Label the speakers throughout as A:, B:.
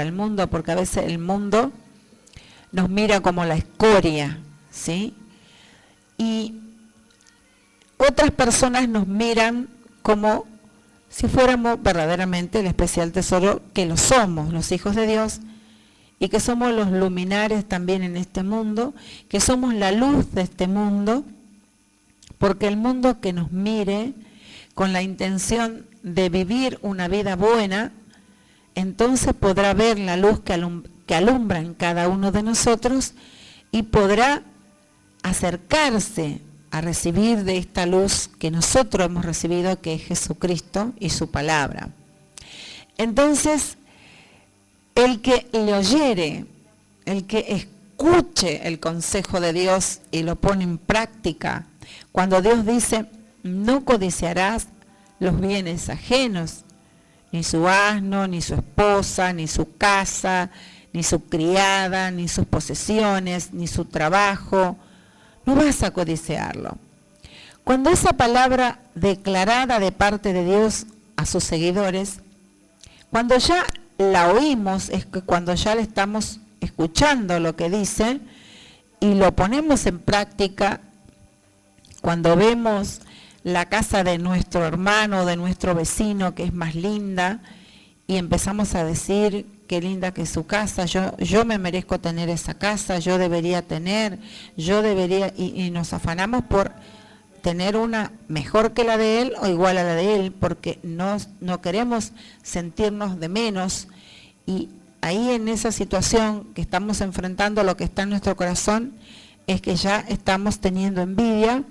A: al mundo, porque a veces el mundo nos mira como la escoria, ¿sí? Y otras personas nos miran como si fuéramos verdaderamente el especial tesoro que lo somos, los hijos de Dios, y que somos los luminares también en este mundo, que somos la luz de este mundo, porque el mundo que nos mire con la intención de vivir una vida buena, entonces podrá ver la luz que alumbra en cada uno de nosotros y podrá acercarse a recibir de esta luz que nosotros hemos recibido, que es Jesucristo y su palabra. Entonces, el que le oyere, el que escuche el consejo de Dios y lo pone en práctica, cuando Dios dice, no codiciarás los bienes ajenos, ni su asno, ni su esposa, ni su casa, ni su criada, ni sus posesiones, ni su trabajo, no vas a codiciarlo. Cuando esa palabra declarada de parte de Dios a sus seguidores, cuando ya la oímos, es que cuando ya le estamos escuchando lo que dice y lo ponemos en práctica, cuando vemos la casa de nuestro hermano, de nuestro vecino, que es más linda, y empezamos a decir, qué linda que es su casa, yo me merezco tener esa casa, yo debería tener, y nos afanamos por tener una mejor que la de él o igual a la de él, porque no queremos sentirnos de menos, y ahí en esa situación que estamos enfrentando, lo que está en nuestro corazón, es que ya estamos teniendo envidia,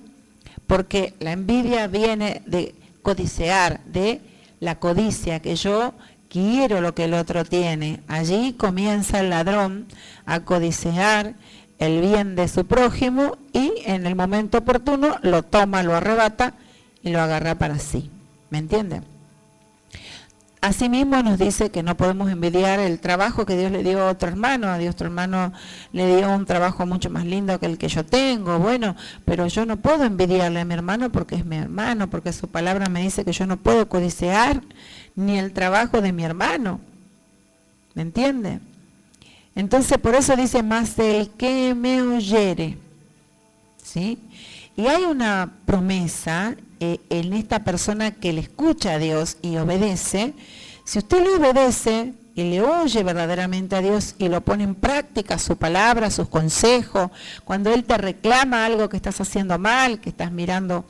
A: porque la envidia viene de codiciar, de la codicia, que yo quiero lo que el otro tiene. Allí comienza el ladrón a codiciar el bien de su prójimo y en el momento oportuno lo toma, lo arrebata y lo agarra para sí. ¿Me entienden? Asimismo nos dice que no podemos envidiar el trabajo que Dios le dio a otro hermano. A Dios, otro hermano le dio un trabajo mucho más lindo que el que yo tengo. Bueno, pero yo no puedo envidiarle a mi hermano porque es mi hermano, porque su palabra me dice que yo no puedo codiciar ni el trabajo de mi hermano. ¿Me entiende? Entonces por eso dice, más el que me oyere, ¿sí? Y hay una promesa en esta persona que le escucha a Dios y obedece. Si usted le obedece y le oye verdaderamente a Dios y lo pone en práctica, su palabra, sus consejos, cuando Él te reclama algo que estás haciendo mal, que estás mirando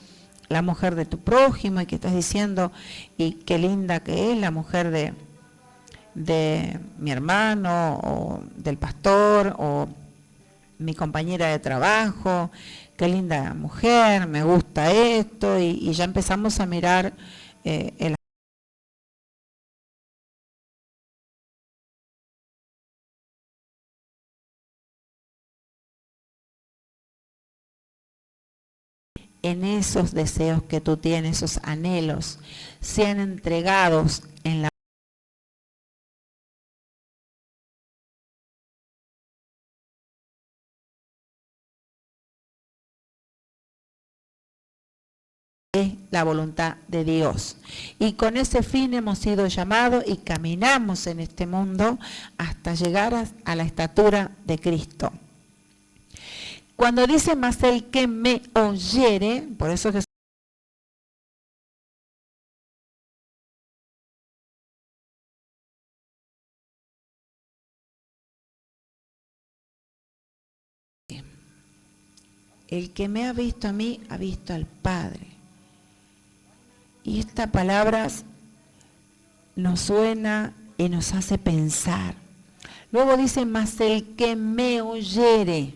A: la mujer de tu prójimo y que estás diciendo, y qué linda que es la mujer de mi hermano o del pastor o mi compañera de trabajo, qué linda mujer, me gusta esto, y ya empezamos a mirar el en esos deseos que tú tienes, esos anhelos, sean entregados en la voluntad de Dios. Y con ese fin hemos sido llamados y caminamos en este mundo hasta llegar a la estatura de Cristo. Cuando dice más el que me oyere, por eso que el que me ha visto a mí, ha visto al Padre. Y esta palabra nos suena y nos hace pensar. Luego dice, más el que me oyere,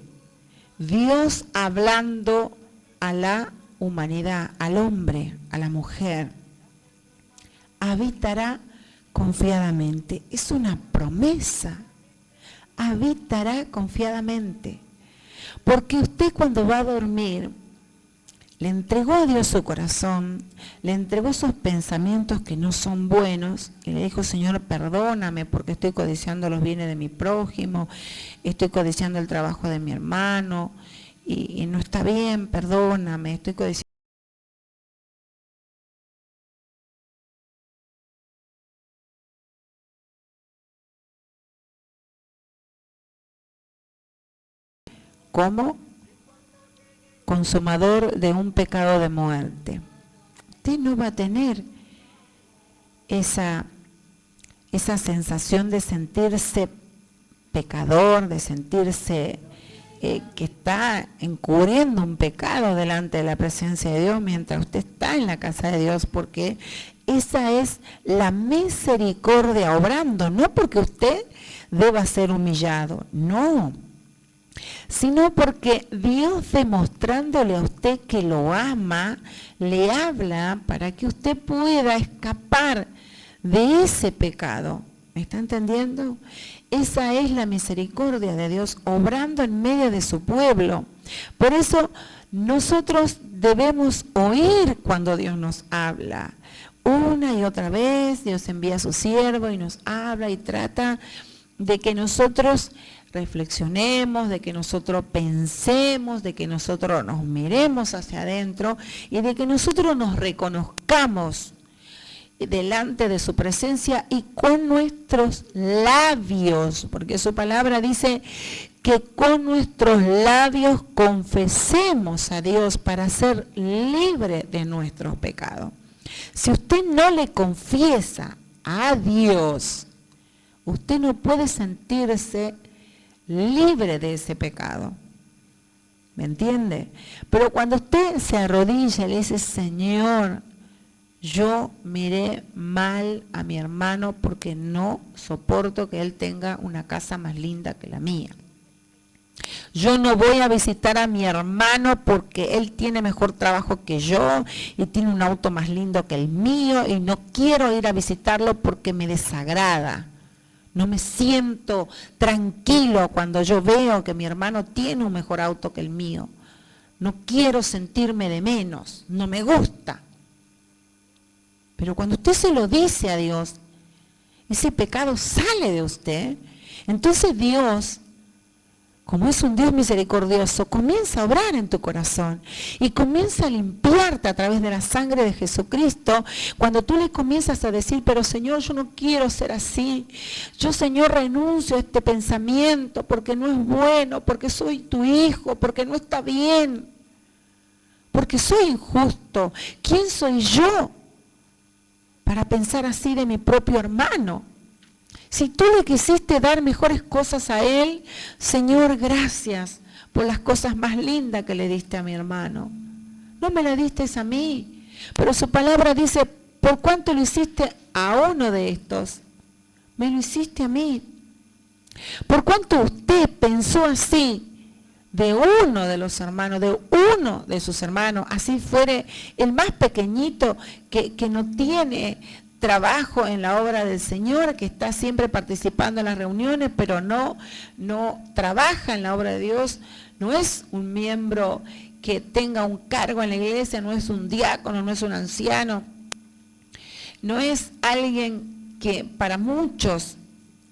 A: Dios hablando a la humanidad, al hombre, a la mujer, habitará confiadamente. Es una promesa. Habitará confiadamente. Porque usted cuando va a dormir, le entregó a Dios su corazón, le entregó esos pensamientos que no son buenos y le dijo, Señor, perdóname porque estoy codiciando los bienes de mi prójimo, estoy codiciando el trabajo de mi hermano y no está bien, perdóname, estoy codiciando. como consumador de un pecado de muerte. Usted no va a tener esa sensación de sentirse pecador, de sentirse que está encubriendo un pecado delante de la presencia de Dios mientras usted está en la casa de Dios, porque esa es la misericordia obrando, no porque usted deba ser humillado, no, sino porque Dios, demostrándole a usted que lo ama, le habla para que usted pueda escapar de ese pecado. ¿Me está entendiendo? Esa es la misericordia de Dios obrando en medio de su pueblo. Por eso nosotros debemos oír cuando Dios nos habla. Una y otra vez Dios envía a su siervo y nos habla y trata de que nosotros reflexionemos, de que nosotros pensemos, de que nosotros nos miremos hacia adentro y de que nosotros nos reconozcamos delante de su presencia y con nuestros labios, porque su palabra dice que con nuestros labios confesemos a Dios para ser libre de nuestros pecados. Si usted no le confiesa a Dios, usted no puede sentirse libre de ese pecado. ¿Me entiende? Pero cuando usted se arrodilla y le dice, Señor, yo miré mal a mi hermano porque no soporto que él tenga una casa más linda que la mía. Yo no voy a visitar a mi hermano porque él tiene mejor trabajo que yo y tiene un auto más lindo que el mío y no quiero ir a visitarlo porque me desagrada. No me siento tranquilo cuando yo veo que mi hermano tiene un mejor auto que el mío. No quiero sentirme de menos, no me gusta. Pero cuando usted se lo dice a Dios, ese pecado sale de usted. Entonces Dios, como es un Dios misericordioso, comienza a obrar en tu corazón y comienza a limpiarte a través de la sangre de Jesucristo. Cuando tú le comienzas a decir, pero Señor, yo no quiero ser así. Yo, Señor, renuncio a este pensamiento porque no es bueno, porque soy tu hijo, porque no está bien, porque soy injusto. ¿Quién soy yo para pensar así de mi propio hermano? Si tú le quisiste dar mejores cosas a él, Señor, gracias por las cosas más lindas que le diste a mi hermano. No me las diste a mí, pero su palabra dice, por cuánto lo hiciste a uno de estos, me lo hiciste a mí. Por cuánto usted pensó así de uno de los hermanos, de uno de sus hermanos, así fuere el más pequeñito que no tiene trabajo en la obra del Señor, que está siempre participando en las reuniones, pero no trabaja en la obra de Dios, no es un miembro que tenga un cargo en la iglesia, no es un diácono, no es un anciano, no es alguien que para muchos,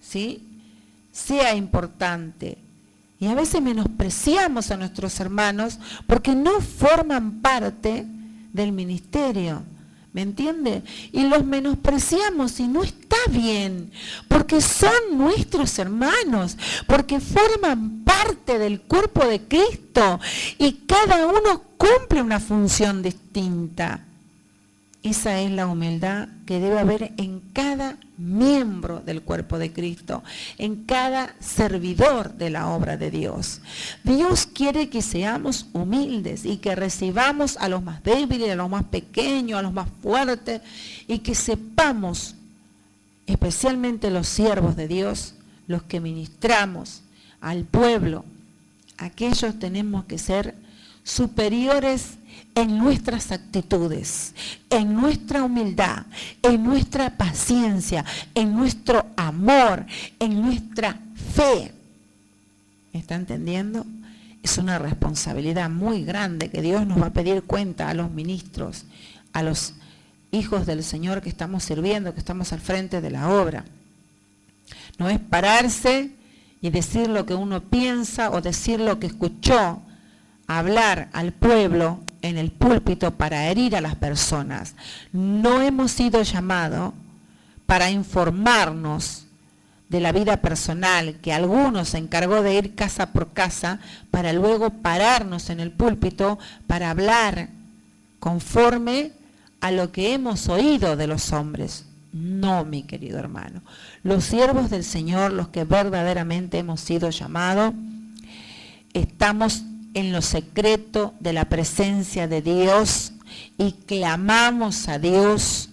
A: ¿sí?, sea importante. Y a veces menospreciamos a nuestros hermanos porque no forman parte del ministerio. ¿Me entiende? Y los menospreciamos y no está bien, porque son nuestros hermanos, porque forman parte del cuerpo de Cristo y cada uno cumple una función distinta. Esa es la humildad que debe haber en cada miembro del cuerpo de Cristo, en cada servidor de la obra de Dios. Dios quiere que seamos humildes y que recibamos a los más débiles, a los más pequeños, a los más fuertes, y que sepamos, especialmente los siervos de Dios, los que ministramos al pueblo, aquellos tenemos que ser superiores en nuestras actitudes, en nuestra humildad, en nuestra paciencia, en nuestro amor, en nuestra fe. ¿Me está entendiendo? Es una responsabilidad muy grande que Dios nos va a pedir cuenta a los ministros, a los hijos del Señor que estamos sirviendo, que estamos al frente de la obra. No es pararse y decir lo que uno piensa o decir lo que escuchó, hablar al pueblo en el púlpito para herir a las personas. No hemos sido llamados para informarnos de la vida personal, que algunos se encargó de ir casa por casa para luego pararnos en el púlpito para hablar conforme a lo que hemos oído de los hombres. No, mi querido hermano. Los siervos del Señor, los que verdaderamente hemos sido llamados, estamos en lo secreto de la presencia de Dios y clamamos a Dios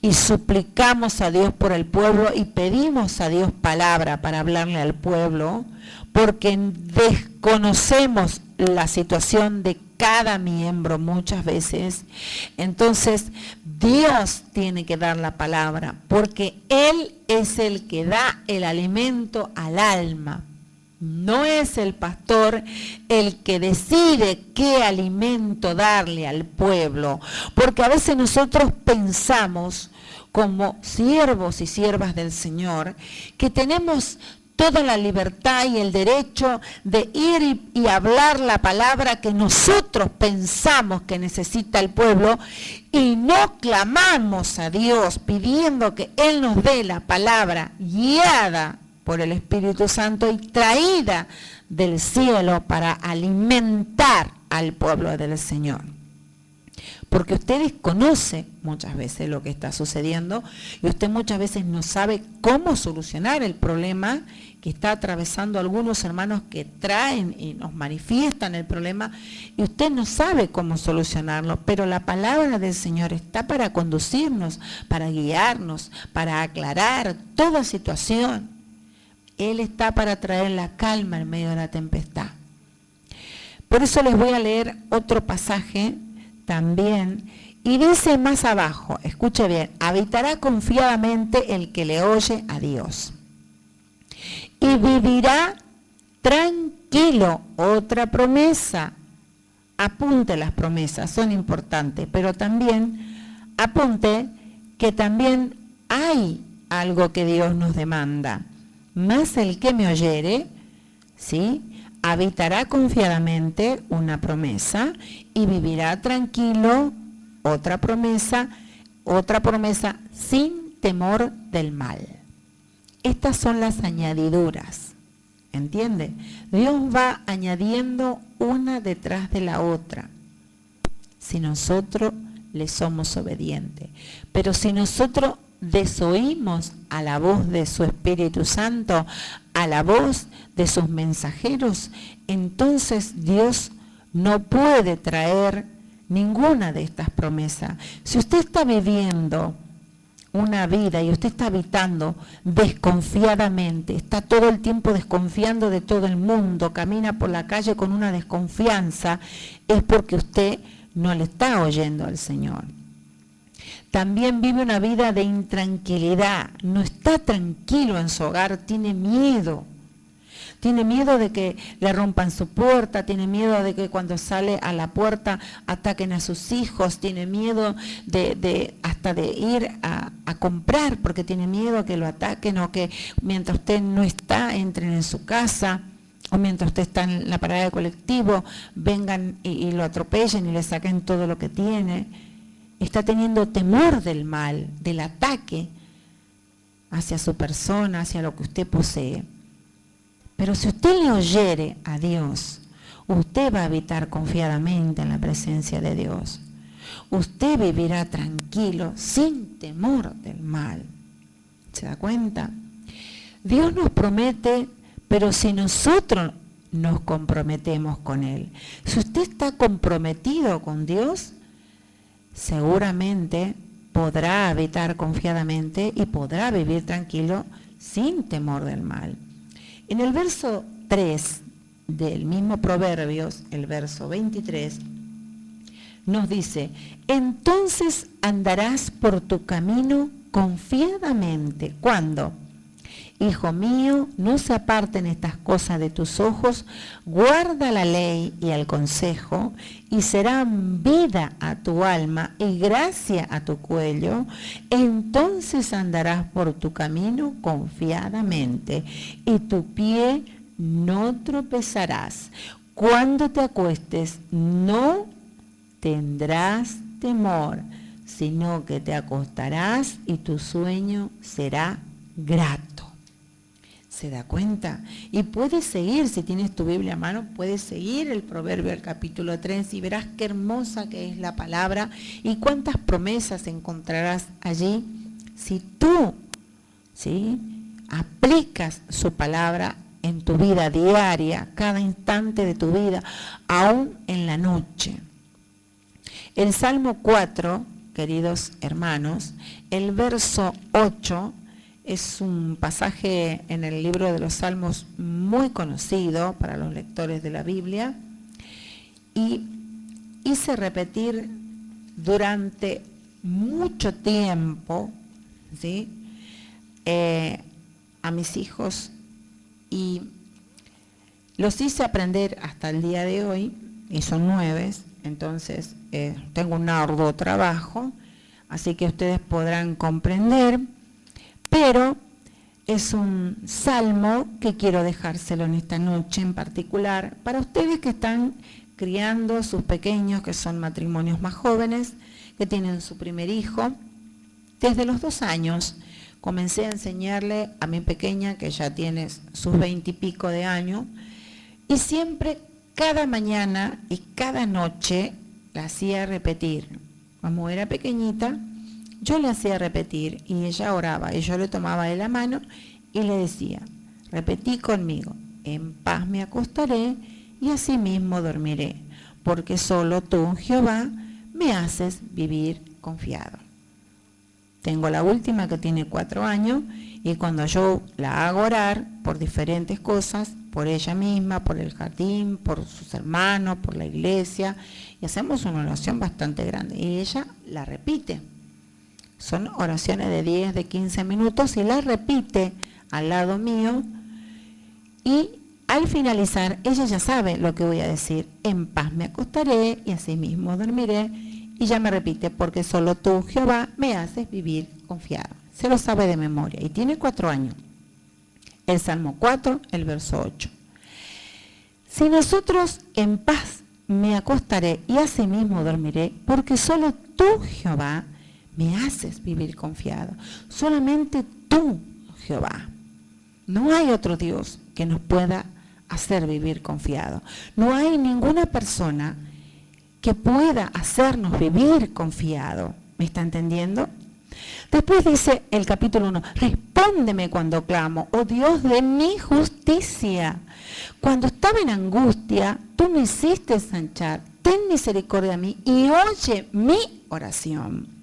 A: y suplicamos a Dios por el pueblo y pedimos a Dios palabra para hablarle al pueblo, porque desconocemos la situación de cada miembro muchas veces. Entonces Dios tiene que dar la palabra, porque Él es el que da el alimento al alma. No es el pastor el que decide qué alimento darle al pueblo, porque a veces nosotros pensamos como siervos y siervas del Señor que tenemos toda la libertad y el derecho de ir y hablar la palabra que nosotros pensamos que necesita el pueblo y no clamamos a Dios pidiendo que Él nos dé la palabra guiada por el Espíritu Santo y traída del cielo para alimentar al pueblo del Señor. Porque usted desconoce muchas veces lo que está sucediendo y usted muchas veces no sabe cómo solucionar el problema que está atravesando algunos hermanos que traen y nos manifiestan el problema y usted no sabe cómo solucionarlo, pero la palabra del Señor está para conducirnos, para guiarnos, para aclarar toda situación. Él está para traer la calma en medio de la tempestad. Por eso les voy a leer otro pasaje también, y dice más abajo, escuche bien, habitará confiadamente el que le oye a Dios, y vivirá tranquilo. Otra promesa, apunte las promesas, son importantes, pero también apunte que también hay algo que Dios nos demanda. Mas el que me oyere, ¿sí?, habitará confiadamente, una promesa, y vivirá tranquilo, otra promesa, sin temor del mal. Estas son las añadiduras, ¿entiende? Dios va añadiendo una detrás de la otra, si nosotros le somos obedientes. Pero si nosotros desoímos a la voz de su Espíritu Santo, a la voz de sus mensajeros, entonces Dios no puede traer ninguna de estas promesas. Si usted está viviendo una vida y usted está habitando desconfiadamente, está todo el tiempo desconfiando de todo el mundo, camina por la calle con una desconfianza, es porque usted no le está oyendo al Señor. También vive una vida de intranquilidad, no está tranquilo en su hogar, tiene miedo de que le rompan su puerta, tiene miedo de que cuando sale a la puerta ataquen a sus hijos, tiene miedo hasta de ir a comprar porque tiene miedo que lo ataquen o que mientras usted no está entren en su casa. O mientras usted está en la parada de colectivo, vengan y lo atropellen y le saquen todo lo que tiene. Está teniendo temor del mal, del ataque hacia su persona, hacia lo que usted posee. Pero si usted le oyere a Dios, usted va a habitar confiadamente en la presencia de Dios. Usted vivirá tranquilo, sin temor del mal. ¿Se da cuenta? Dios nos promete, pero si nosotros nos comprometemos con Él. Si usted está comprometido con Dios, seguramente podrá habitar confiadamente y podrá vivir tranquilo sin temor del mal. En el verso 3 del mismo Proverbios, el verso 23, nos dice, entonces andarás por tu camino confiadamente. ¿Cuándo? Hijo mío, no se aparten estas cosas de tus ojos, guarda la ley y el consejo, y serán vida a tu alma y gracia a tu cuello. Entonces andarás por tu camino confiadamente, y tu pie no tropezarás. Cuando te acuestes, no tendrás temor, sino que te acostarás y tu sueño será grato. ¿Se da cuenta? Y puedes seguir, si tienes tu Biblia a mano, puedes seguir el Proverbio del capítulo 3 y verás qué hermosa que es la palabra y cuántas promesas encontrarás allí si tú, ¿sí?, aplicas su palabra en tu vida diaria, cada instante de tu vida, aún en la noche. El Salmo 4, queridos hermanos, el verso 8, es un pasaje en el libro de los Salmos muy conocido para los lectores de la Biblia y hice repetir durante mucho tiempo, ¿sí?, a mis hijos y los hice aprender hasta el día de hoy, y son 9, entonces tengo un arduo trabajo, así que ustedes podrán comprender. Pero es un salmo que quiero dejárselo en esta noche en particular para ustedes que están criando sus pequeños, que son matrimonios más jóvenes, que tienen su primer hijo. Desde los 2 años comencé a enseñarle a mi pequeña, que ya tiene sus 20 y pico de años, y siempre, cada mañana y cada noche, la hacía repetir. Como era pequeñita, yo le hacía repetir y ella oraba y yo le tomaba de la mano y le decía, repetí conmigo, en paz me acostaré y asimismo dormiré, porque solo tú, Jehová, me haces vivir confiado. Tengo la última que tiene 4 años y cuando yo la hago orar por diferentes cosas, por ella misma, por el jardín, por sus hermanos, por la iglesia, y hacemos una oración bastante grande y ella la repite. Son oraciones de 10, de 15 minutos y las repite al lado mío y al finalizar ella ya sabe lo que voy a decir. En paz me acostaré y asimismo dormiré, y ya me repite, porque solo tú, Jehová, me haces vivir confiado. Se lo sabe de memoria y tiene 4 años. El Salmo 4, el verso 8. Si nosotros en paz me acostaré y asimismo dormiré, porque solo tú, Jehová, me haces vivir confiado. Solamente tú, Jehová. No hay otro Dios que nos pueda hacer vivir confiado. No hay ninguna persona que pueda hacernos vivir confiado. ¿Me está entendiendo? Después dice el capítulo 1, respóndeme cuando clamo, oh Dios de mi justicia. Cuando estaba en angustia, tú me hiciste ensanchar. Ten misericordia de mí y oye mi oración.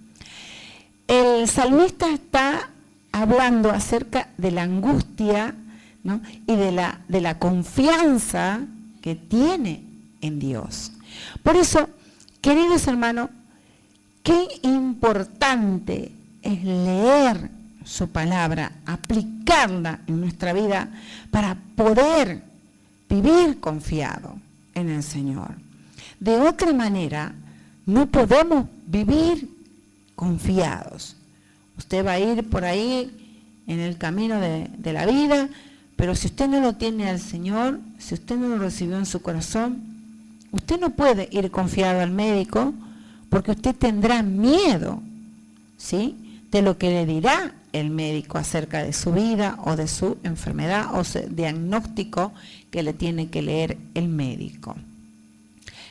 A: El salmista está hablando acerca de la angustia, ¿no?, y de la confianza que tiene en Dios. Por eso, queridos hermanos, qué importante es leer su palabra, aplicarla en nuestra vida para poder vivir confiado en el Señor. De otra manera, no podemos vivir confiados. Usted va a ir por ahí en el camino de la vida, pero si usted no lo tiene al Señor, si usted no lo recibió en su corazón, usted no puede ir confiado al médico porque usted tendrá miedo, ¿sí?, de lo que le dirá el médico acerca de su vida o de su enfermedad o diagnóstico que le tiene que leer el médico.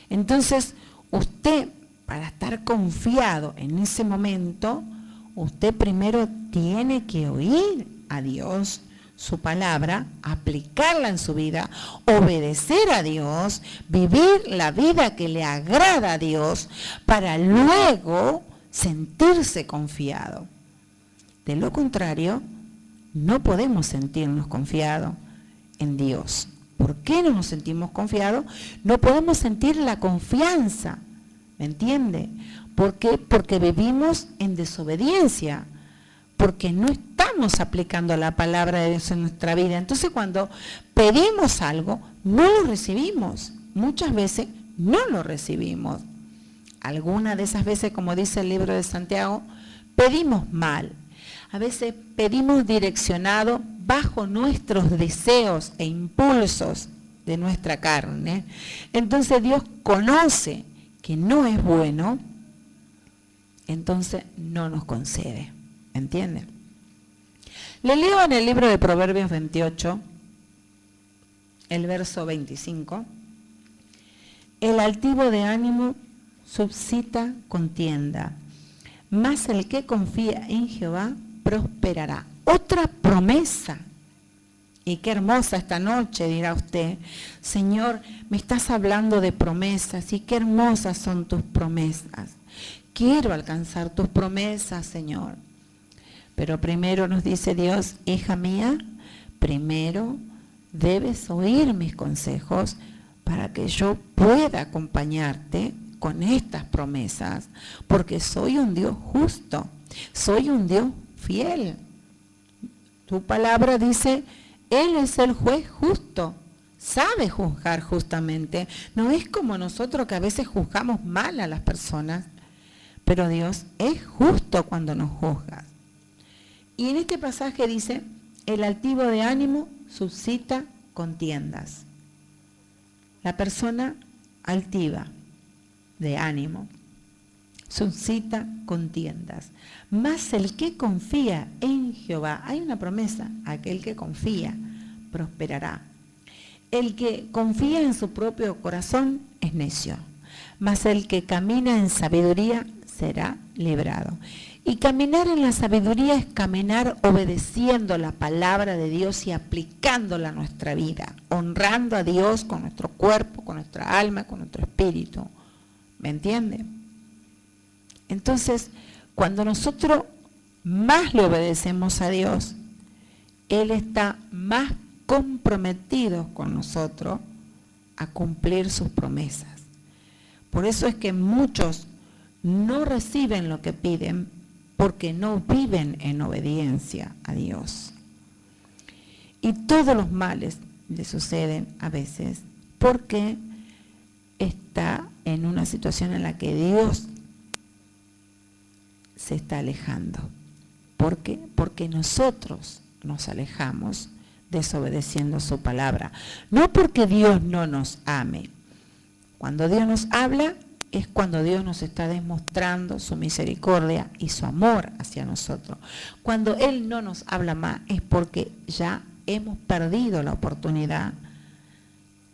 A: Entonces, usted, para estar confiado en ese momento, usted primero tiene que oír a Dios, su palabra, aplicarla en su vida, obedecer a Dios, vivir la vida que le agrada a Dios, para luego sentirse confiado. De lo contrario, no podemos sentirnos confiados en Dios. ¿Por qué no nos sentimos confiados? No podemos sentir la confianza, ¿me entiende? ¿Por qué? Porque vivimos en desobediencia, porque no estamos aplicando la palabra de Dios en nuestra vida. Entonces, cuando pedimos algo, no lo recibimos. Muchas veces no lo recibimos. Algunas de esas veces, como dice el libro de Santiago, pedimos mal. A veces pedimos direccionado bajo nuestros deseos e impulsos de nuestra carne. Entonces Dios conoce que no es bueno, entonces no nos concede. ¿Entienden? Le leo en el libro de Proverbios 28, el verso 25. El altivo de ánimo suscita contienda, mas el que confía en Jehová prosperará. Otra promesa. Y qué hermosa esta noche, dirá usted. Señor, me estás hablando de promesas y qué hermosas son tus promesas. Quiero alcanzar tus promesas, Señor. Pero primero nos dice Dios, hija mía, primero debes oír mis consejos para que yo pueda acompañarte con estas promesas, porque soy un Dios justo, soy un Dios fiel. Tu palabra dice, Él es el juez justo, sabe juzgar justamente. No es como nosotros que a veces juzgamos mal a las personas, pero Dios es justo cuando nos juzga. Y en este pasaje dice, el altivo de ánimo suscita contiendas. La persona altiva de ánimo suscita contiendas. Mas el que confía en Jehová, hay una promesa, aquel que confía prosperará. El que confía en su propio corazón es necio, mas el que camina en sabiduría será librado. Y caminar en la sabiduría es caminar obedeciendo la palabra de Dios y aplicándola a nuestra vida, honrando a Dios con nuestro cuerpo, con nuestra alma, con nuestro espíritu. ¿Me entiende? Entonces, cuando nosotros más le obedecemos a Dios, Él está más comprometido con nosotros a cumplir sus promesas. Por eso es que muchos no reciben lo que piden porque no viven en obediencia a Dios. Y todos los males le suceden a veces porque está en una situación en la que Dios se está alejando. ¿Por qué? Porque nosotros nos alejamos desobedeciendo su palabra. No porque Dios no nos ame. Cuando Dios nos habla, es cuando Dios nos está demostrando su misericordia y su amor hacia nosotros. Cuando Él no nos habla más, es porque ya hemos perdido la oportunidad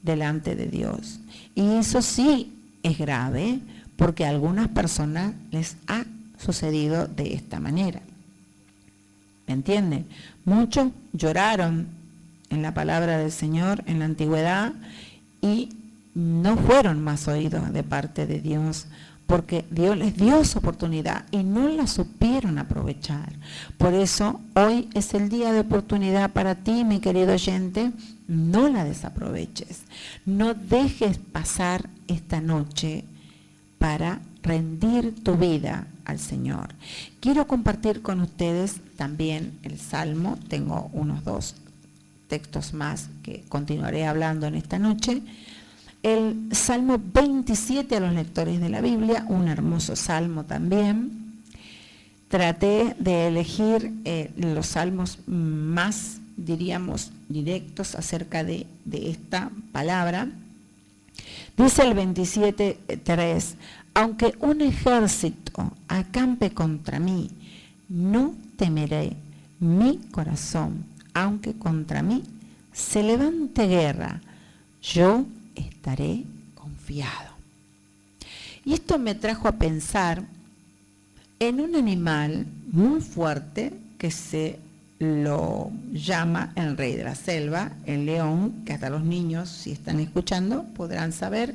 A: delante de Dios. Y eso sí es grave, porque a algunas personas les ha sucedido de esta manera. ¿Me entienden? Muchos lloraron en la palabra del Señor en la antigüedad y no fueron más oídos de parte de Dios, porque Dios les dio su oportunidad y no la supieron aprovechar. Por eso hoy es el día de oportunidad para ti, mi querido oyente. No la desaproveches. No dejes pasar esta noche para rendir tu vida al Señor. Quiero compartir con ustedes también el Salmo. Tengo unos 2 textos más que continuaré hablando en esta noche. El Salmo 27 a los lectores de la Biblia, un hermoso salmo también. Traté de elegir los salmos más, diríamos, directos acerca de esta palabra. Dice el 27:3, aunque un ejército acampe contra mí, no temeré mi corazón, aunque contra mí se levante guerra, yo estaré confiado. Y esto me trajo a pensar en un animal muy fuerte que se lo llama el rey de la selva, el león, que hasta los niños, si están escuchando, podrán saber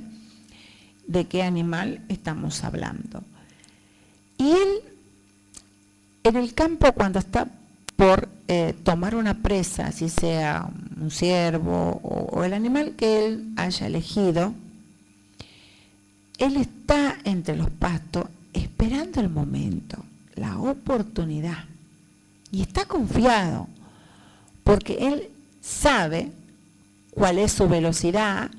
A: de qué animal estamos hablando. Y él, en el campo, cuando está por tomar una presa, si sea un ciervo o el animal que él haya elegido, él está entre los pastos esperando el momento, la oportunidad, y está confiado porque él sabe cuál es su velocidad,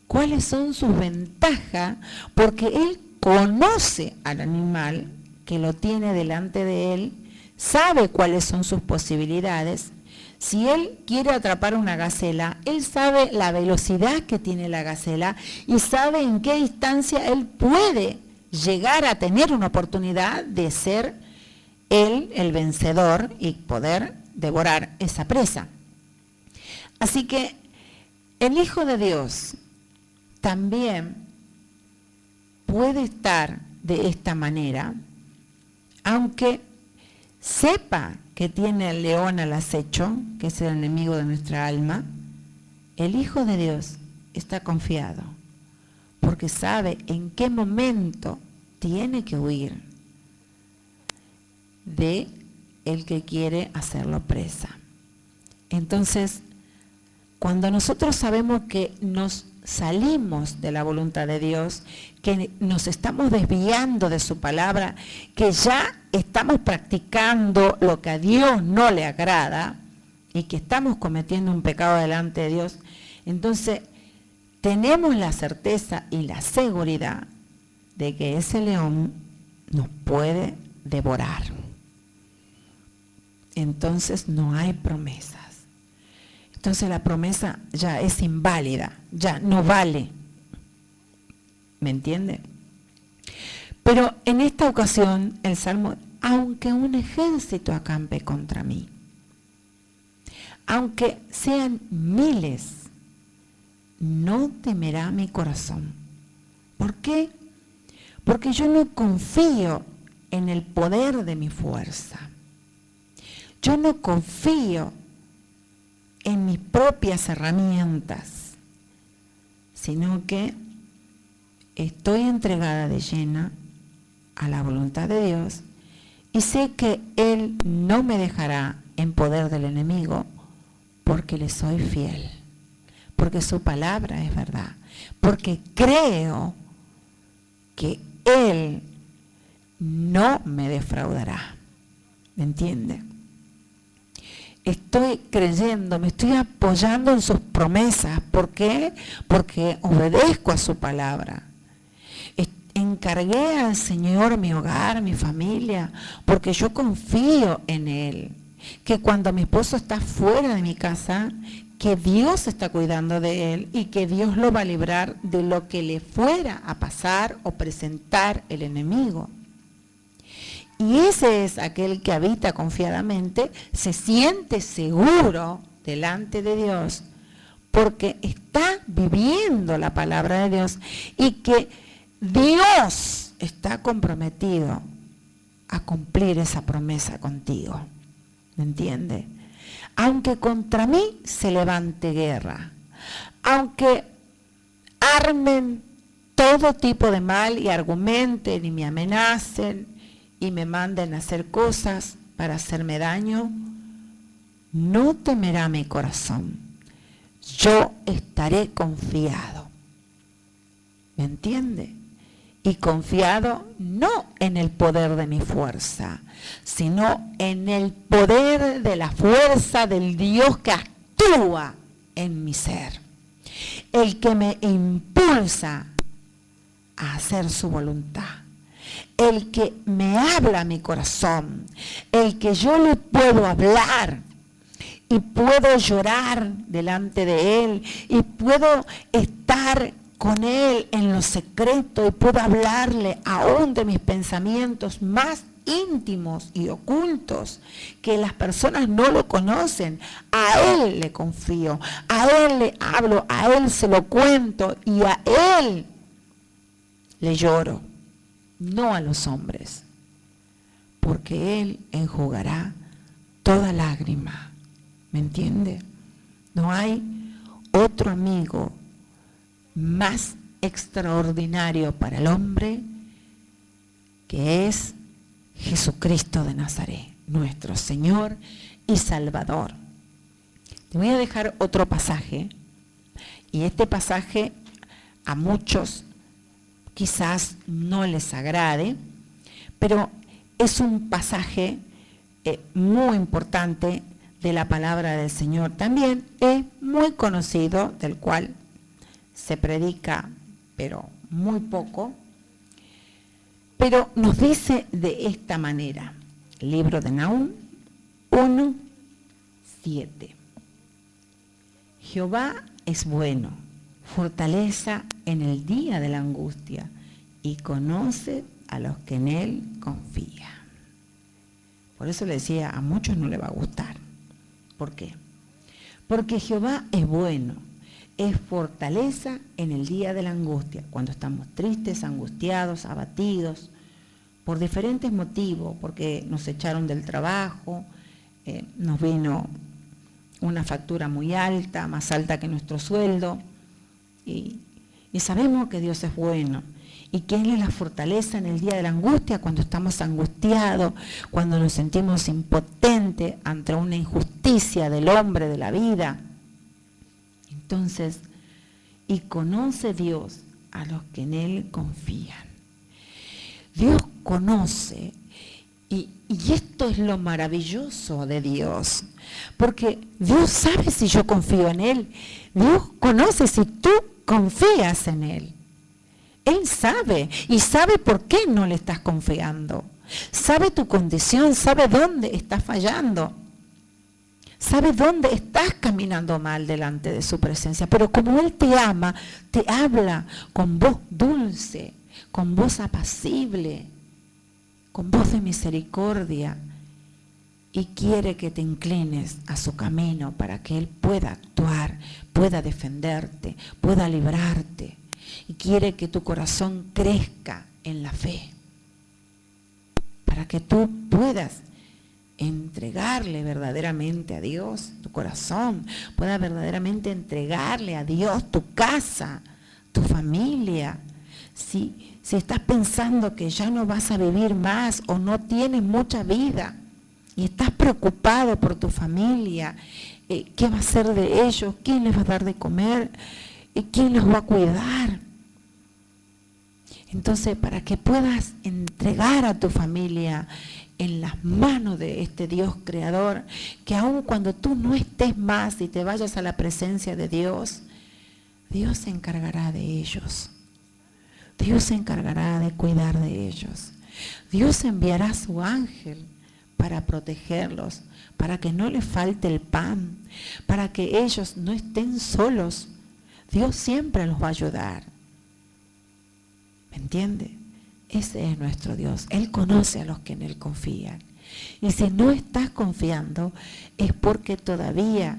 A: cuáles son sus ventajas, porque él conoce al animal que lo tiene delante de él, sabe cuáles son sus posibilidades. Si él quiere atrapar una gacela, él sabe la velocidad que tiene la gacela y sabe en qué distancia él puede llegar a tener una oportunidad de ser él el vencedor y poder devorar esa presa. Así que el Hijo de Dios también puede estar de esta manera, aunque sepa que tiene el león al acecho, que es el enemigo de nuestra alma. El Hijo de Dios está confiado, porque sabe en qué momento tiene que huir de el que quiere hacerlo presa. Entonces, cuando nosotros sabemos que nos salimos de la voluntad de Dios, que nos estamos desviando de su palabra, que ya estamos practicando lo que a Dios no le agrada y que estamos cometiendo un pecado delante de Dios, entonces tenemos la certeza y la seguridad de que ese león nos puede devorar. Entonces no hay promesas. Entonces la promesa ya es inválida, ya no vale. ¿Me entiende? Pero en esta ocasión el Salmo, aunque un ejército acampe contra mí, aunque sean miles, no temerá mi corazón. ¿Por qué? Porque yo no confío en el poder de mi fuerza. Yo no confío en mis propias herramientas, sino que estoy entregada de llena a la voluntad de Dios y sé que Él no me dejará en poder del enemigo porque le soy fiel, porque su palabra es verdad, porque creo que Él no me defraudará. ¿Me entiende? Estoy creyendo, me estoy apoyando en sus promesas. ¿Por qué? Porque obedezco a su palabra. Encargué al Señor mi hogar, mi familia, porque yo confío en Él. Que cuando mi esposo está fuera de mi casa, que Dios está cuidando de él y que Dios lo va a librar de lo que le fuera a pasar o presentar el enemigo. Y ese es aquel que habita confiadamente, se siente seguro delante de Dios, porque está viviendo la palabra de Dios y que Dios está comprometido a cumplir esa promesa contigo. ¿Me entiende? Aunque contra mí se levante guerra, aunque armen todo tipo de mal y argumenten y me amenacen y me manden a hacer cosas para hacerme daño, no temerá mi corazón. Yo estaré confiado. ¿Me entiende? Y confiado no en el poder de mi fuerza, sino en el poder de la fuerza del Dios que actúa en mi ser. El que me impulsa a hacer su voluntad. El que me habla a mi corazón. El que yo le puedo hablar y puedo llorar delante de él y puedo estar con él en lo secreto y puedo hablarle aún de mis pensamientos más íntimos y ocultos que las personas no lo conocen. A él le confío, a él le hablo, a él se lo cuento y a él le lloro, no a los hombres, porque él enjugará toda lágrima. ¿Me entiende? No hay otro amigo más extraordinario para el hombre que es Jesucristo de Nazaret, nuestro Señor y Salvador. Te voy a dejar otro pasaje, y este pasaje a muchos quizás no les agrade, pero es un pasaje muy importante de la palabra del Señor. También es muy conocido, del cual se predica, pero muy poco, pero nos dice de esta manera, libro de Nahum 1:7. Jehová es bueno, fortaleza en el día de la angustia, y conoce a los que en él confían. Por eso le decía, a muchos no le va a gustar, ¿Por qué? Porque Jehová es bueno, es fortaleza en el día de la angustia, cuando estamos tristes, angustiados, abatidos, por diferentes motivos, porque nos echaron del trabajo, nos vino una factura muy alta, más alta que nuestro sueldo, y sabemos que Dios es bueno, y que Él es la fortaleza en el día de la angustia, cuando estamos angustiados, cuando nos sentimos impotentes ante una injusticia del hombre, de la vida. Entonces, y conoce Dios a los que en Él confían. Dios conoce, y esto es lo maravilloso de Dios, porque Dios sabe si yo confío en Él. Dios conoce si tú confías en Él. Él sabe, y sabe por qué no le estás confiando. Sabe tu condición, sabe dónde estás fallando. Sabe dónde estás caminando mal delante de su presencia. Pero como Él te ama, te habla con voz dulce, con voz apacible, con voz de misericordia, y quiere que te inclines a su camino para que Él pueda actuar, pueda defenderte, pueda librarte, y quiere que tu corazón crezca en la fe, para que tú puedas entregarle verdaderamente a Dios tu corazón, puedas verdaderamente entregarle a Dios tu casa, tu familia. Si estás pensando que ya no vas a vivir más o no tienes mucha vida y estás preocupado por tu familia, ¿qué va a ser de ellos? ¿Quién les va a dar de comer? ¿Quién los va a cuidar? Entonces, para que puedas entregar a tu familia en las manos de este Dios creador, que aun cuando tú no estés más y te vayas a la presencia de Dios, Dios se encargará de ellos. Dios se encargará de cuidar de ellos. Dios enviará a su ángel para protegerlos, para que no les falte el pan, para que ellos no estén solos. Dios siempre los va a ayudar. ¿Me entiende? Ese es nuestro Dios. Él conoce a los que en Él confían. Y si no estás confiando, es porque todavía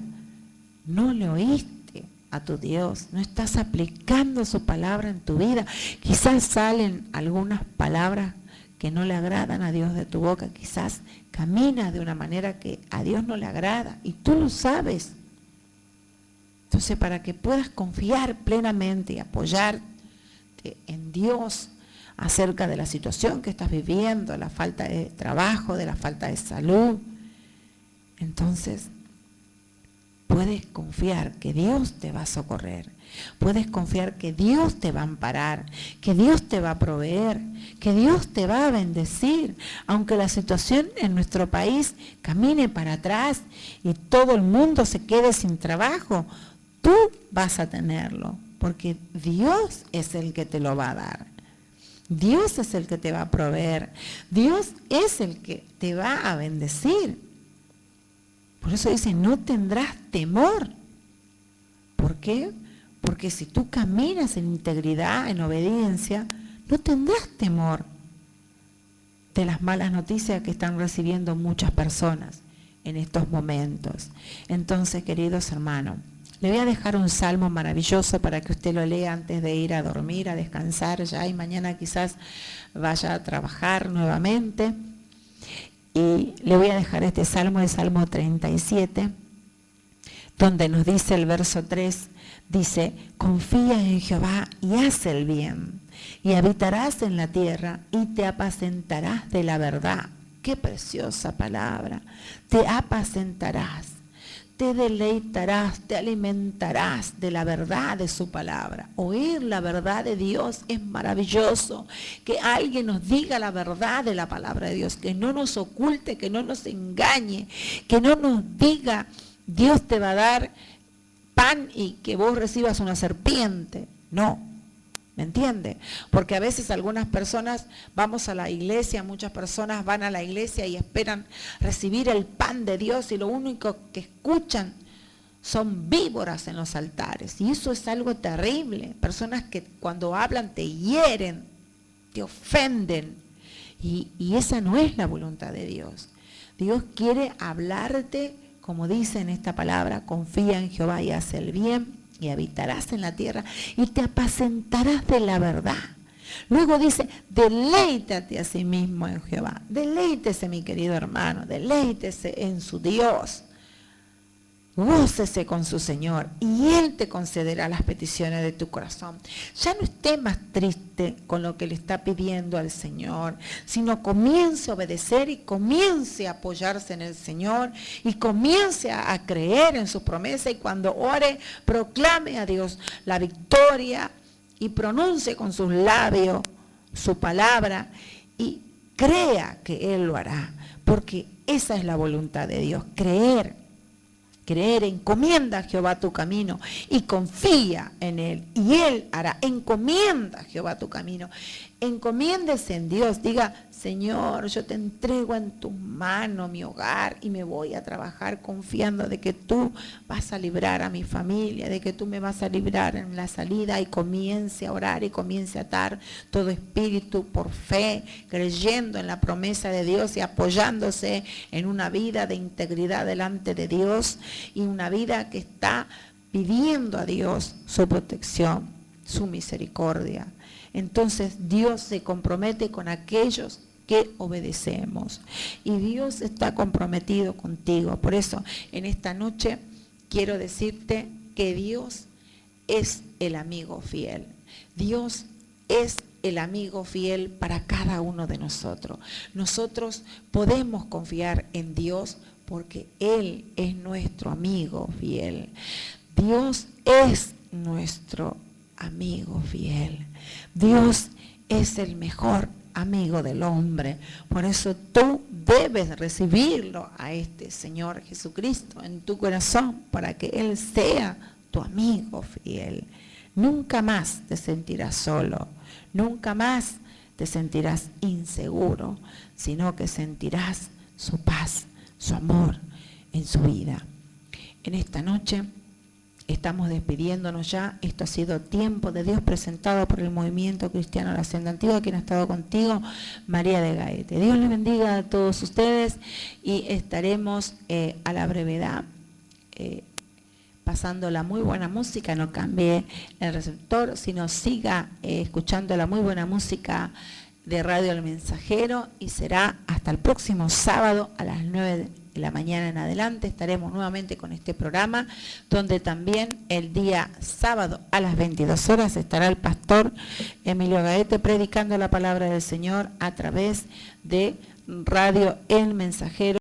A: no le oíste a tu Dios, no estás aplicando su palabra en tu vida. Quizás salen algunas palabras que no le agradan a Dios de tu boca, quizás caminas de una manera que a Dios no le agrada, y tú lo sabes. Entonces, para que puedas confiar plenamente y apoyarte en Dios acerca de la situación que estás viviendo, de la falta de trabajo, de la falta de salud, entonces puedes confiar que Dios te va a socorrer, puedes confiar que Dios te va a amparar, que Dios te va a proveer, que Dios te va a bendecir, aunque la situación en nuestro país camine para atrás y todo el mundo se quede sin trabajo, tú vas a tenerlo, porque Dios es el que te lo va a dar. Dios es el que te va a proveer. Dios es el que te va a bendecir. Por eso dice, no tendrás temor. ¿Por qué? Porque si tú caminas en integridad, en obediencia, no tendrás temor de las malas noticias que están recibiendo muchas personas en estos momentos. Entonces, queridos hermanos, le voy a dejar un salmo maravilloso para que usted lo lea antes de ir a dormir, a descansar ya, y mañana quizás vaya a trabajar nuevamente. Y le voy a dejar este salmo, el Salmo 37, donde nos dice el verso 3, dice, confía en Jehová y haz el bien, y habitarás en la tierra y te apacentarás de la verdad. Qué preciosa palabra, te apacentarás. Te deleitarás, te alimentarás de la verdad de su palabra. Oír la verdad de Dios es maravilloso. Que alguien nos diga la verdad de la palabra de Dios, que no nos oculte, que no nos engañe, que no nos diga, Dios te va a dar pan y que vos recibas una serpiente. No. ¿Me entiende? Porque a veces algunas personas, vamos a la iglesia, muchas personas van a la iglesia y esperan recibir el pan de Dios y lo único que escuchan son víboras en los altares. Y eso es algo terrible. Personas que cuando hablan te hieren, te ofenden. Y esa no es la voluntad de Dios. Dios quiere hablarte como dice en esta palabra, confía en Jehová y haz el bien, y habitarás en la tierra, y te apacentarás de la verdad. Luego dice, deleítate a sí mismo en Jehová. Deleítese, mi querido hermano, deleítese en su Dios. Gócese con su Señor y Él te concederá las peticiones de tu corazón. Ya no esté más triste con lo que le está pidiendo al Señor, sino comience a obedecer y comience a apoyarse en el Señor y comience a creer en sus promesas, y cuando ore, proclame a Dios la victoria y pronuncie con sus labios su palabra y crea que Él lo hará, porque esa es la voluntad de Dios, creer, encomienda a Jehová tu camino y confía en Él, y Él hará. Encomienda a Jehová tu camino, encomiéndese en Dios, diga, Señor, yo te entrego en tus manos mi hogar y me voy a trabajar confiando de que tú vas a librar a mi familia, de que tú me vas a librar en la salida, y comience a orar y comience a atar todo espíritu por fe, creyendo en la promesa de Dios y apoyándose en una vida de integridad delante de Dios, y una vida que está pidiendo a Dios su protección, su misericordia. Entonces Dios se compromete con aquellos que obedecemos, y Dios está comprometido contigo. Por eso en esta noche quiero decirte que Dios es el amigo fiel. Dios es el amigo fiel para cada uno de nosotros. Nosotros podemos confiar en Dios porque Él es nuestro amigo fiel. Dios es nuestro amigo fiel. Dios es el mejor amigo del hombre. Por eso tú debes recibirlo a este Señor Jesucristo en tu corazón, para que Él sea tu amigo fiel. Nunca más te sentirás solo, nunca más te sentirás inseguro, sino que sentirás su paz, su amor en su vida. En esta noche estamos despidiéndonos ya. Esto ha sido Tiempo de Dios, presentado por el Movimiento Cristiano La Senda Antigua. Quien ha estado contigo, María de Gaete. Dios les bendiga a todos ustedes, y estaremos a la brevedad pasando la muy buena música. No cambie el receptor, sino siga escuchando la muy buena música de Radio El Mensajero, y será hasta el próximo sábado a las 9 de la mañana en adelante. Estaremos nuevamente con este programa, donde también el día sábado a las 22 horas estará el pastor Emilio Gaete predicando la palabra del Señor a través de Radio El Mensajero.